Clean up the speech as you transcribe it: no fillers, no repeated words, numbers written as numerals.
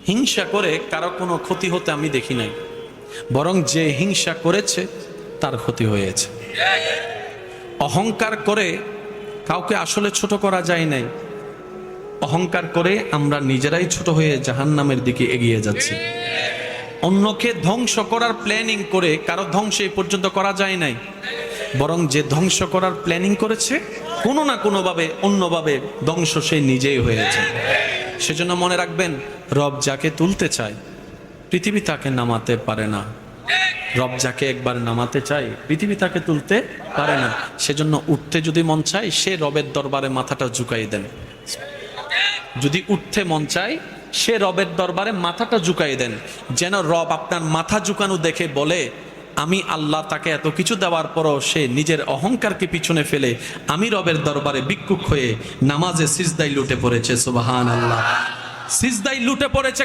হিংসা করে কারো কোনো ক্ষতি হতে আমি দেখি নাই, বরং যে হিংসা করেছে তার ক্ষতি হয়েছে। অহংকার করে কাউকে আসলে ছোট করা যায় নাই, অহংকার করে আমরা নিজেরাই ছোট হয়ে জাহান্নামের দিকে এগিয়ে যাচ্ছি। অন্যকে ধ্বংস করার প্ল্যানিং করে কারো ধ্বংস এই পর্যন্ত করা যায় নাই, বরং যে ধ্বংস করার প্ল্যানিং করেছে কোনো না কোনোভাবে অন্যভাবে ধ্বংস সে নিজেই হয়েছে। সেজন্য মনে রাখবেন, রব যাকে তুলতে চায় পৃথিবী তাকে নামাতে পারে না। রব যাকে একবার নামাতে চায় পৃথিবী তাকে তুলতে পারে না। সেজন্য উঠতে যদি মন চায় সে রবের দরবারে মাথাটা ঝুঁকাই দেন। যদি উঠতে মন চায় সে রবের দরবারে মাথাটা ঝুঁকাই দেন, যেন রব আপনার মাথা ঝুঁকানো দেখে বলে, আমি আল্লাহ তাকে এত কিছু দেওয়ার পরও সে নিজের অহংকারকে পিছনে ফেলে আমি রবের দরবারে ভিক্ষুক হয়ে নামাজে সিজদায় লুটে পড়েছে। সুবহানাল্লাহ, সিজদায় লুটে পড়েছে।